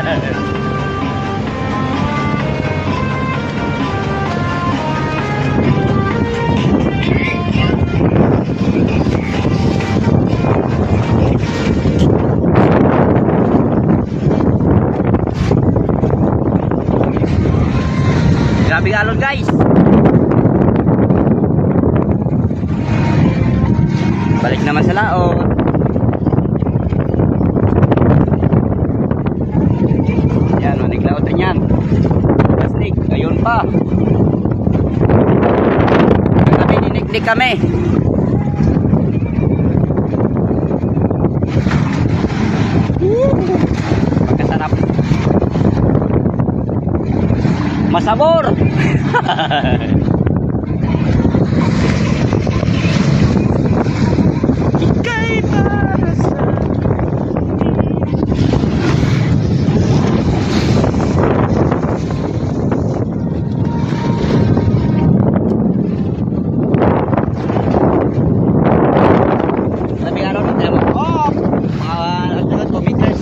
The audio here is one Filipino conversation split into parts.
Grabe galon guys. Balik naman sa laot. Yan, manig-laot rin yan. Plastic, ayun pa. Kami dinikdik kami. Pagkasarap. Masabor. Ika'y para sa sabi nga ron, mga 2 meters.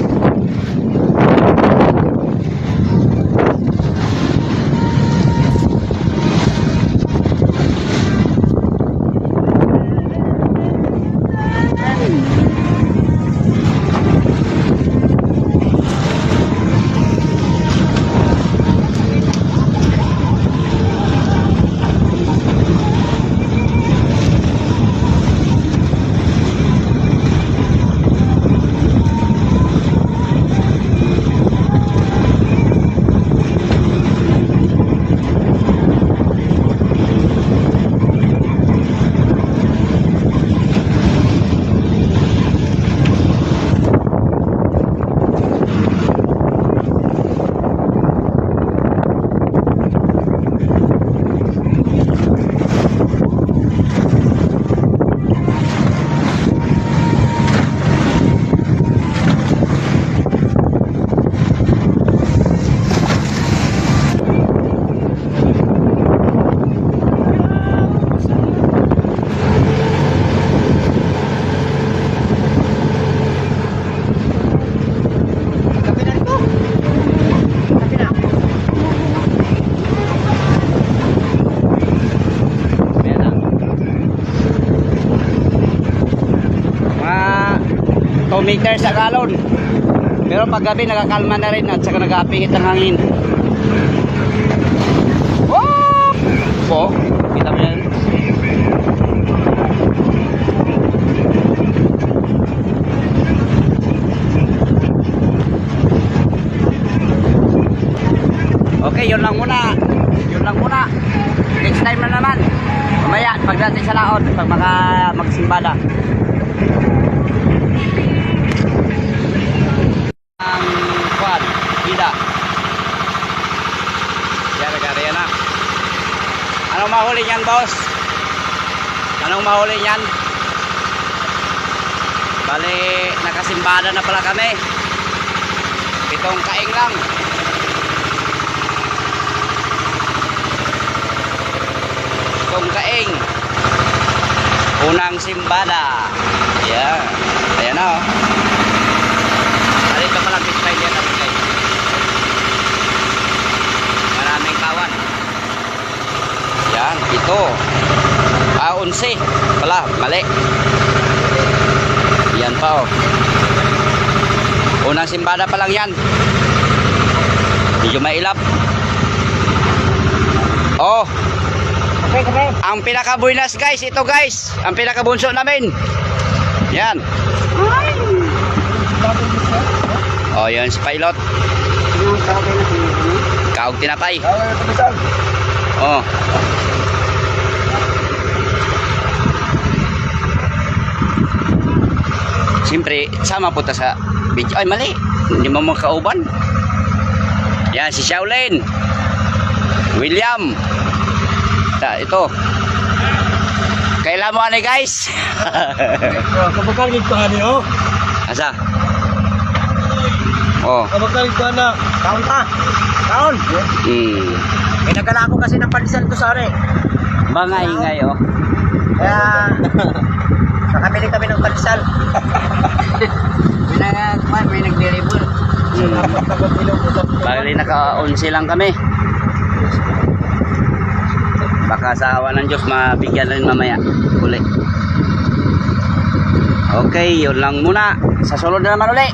Meters sa galon. Pero pag gabi nakakalma na rin at saka nag-aapingit ang hangin. Oh! Po, kita mo yan. Okay, yun lang muna. Yun lang muna. Next time na naman. Mamaya, pagdating sa laot, pag magsimbada. Anong mahuli niyan, boss? Anong mahuli niyan? Bali, nakasimbada na pala kami. 7 kaing lang. Kaing. Unang simbada. Yeah. Ayan na, oh. Dito pa lang fish fry yan, guys. Maraming kawan. Yan, ito. 11 pala, mali. Yan pa, oh. Unang simbada pa lang yan. Medyo mailap. Oh. Okay. Ang pinaka-buinas guys, ito guys. Ang pinaka-bunso namin. Yan. Oh, yan si pilot. Kaog tinapay. Oh. Siyempre, sama po ta sa video. Ay, mali. Hindi mo makauban. Yan, si Shaolin. William. Ito. Kailan mo ani guys? Kabagkagig pa ani, oh. Asa? Oh. Kabagkagig pa na. Taon ta. Taon. Eh, nagala ako kasi ng palisal to sare. Mga ingay, oh. Kaya nakabili kami ng palisal. May nag-deliver. Salamat ka Gabilo. Bali naka-11 lang kami. Baka sa awa ng Diyos mabigyan rin mamaya uli. Okay, yun lang muna. Sa sunod na naman uli.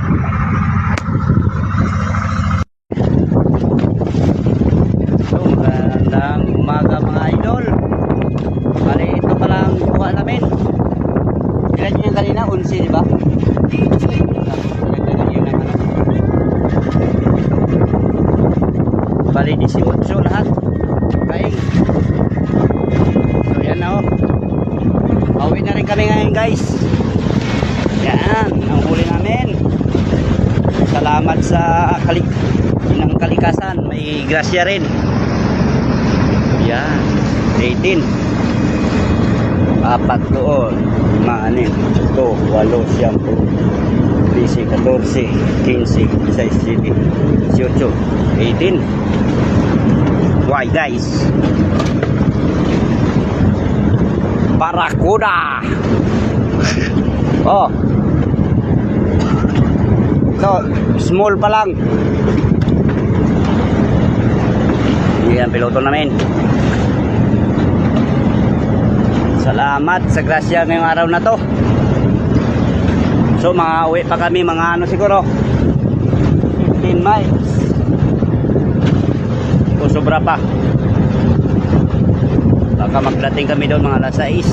So, magandang umaga mga idol. Bali, ito palang kuha namin. Ilan yun yung kanina? 11, di ba? Bali, 18 lahat. Kain. So, yan na oh. Pauwi na rin kami ngayon guys. Yan, ang huli namin. Salamat sa inang kalikasan. May grasya rin. Yan, 18. 4 doon. 5, 8, 9, 10, 14, 15, 16, 17, 18. Why guys? Barakuda. Oh. So, small pa lang. Yan piloto namin. Salamat sa grasya ngayong araw na to. So, mga uwi pa kami mga ano siguro 15 miles. O sobra pa. Baka magdating kami doon mga alas 6.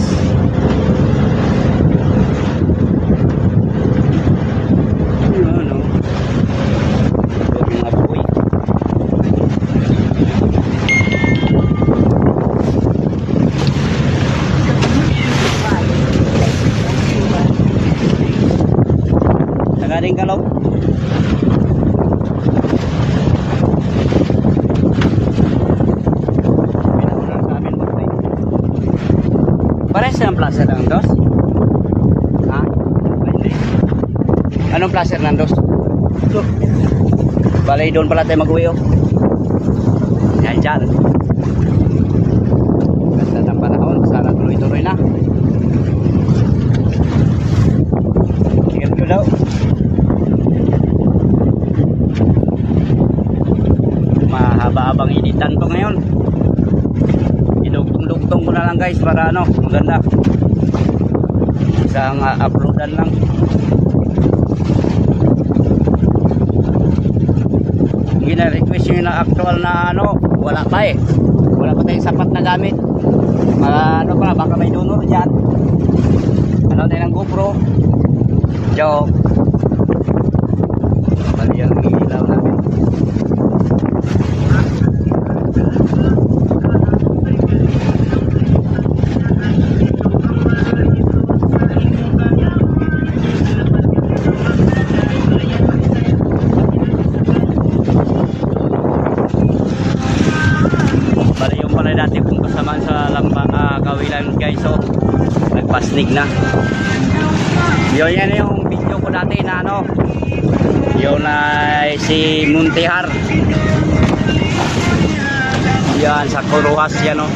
Ano? Ito yung apoy. Nagaling ka lang. Pares ng placer ng dos? Ha? Hindi. Anong placer ng dos? Ito. Balay doon pala tayo mag-uwi oh. Yan dyan. Ganda ng panahon. Sana tuloy-tuloy na. Tingnan ko daw. Mahaba-habang initan to ngayon. Idugtong-dugtong ko na lang guys para ano, maganda. Isang uploadan lang. Gina-request nyo na actual na ano, wala pa eh. Wala pa tayong sapat na gamit. Ano pa, baka may donor dyan. Ano tayo ng GoPro. Joke. Bali ang ilaw namin. Bali yung pala dati kung kasamaan sa kawilan guys, so nagpasnig na. Yun yan yung video ko dati na ano, yun ay si Muntihar. Yan sa Kuruhas yan o.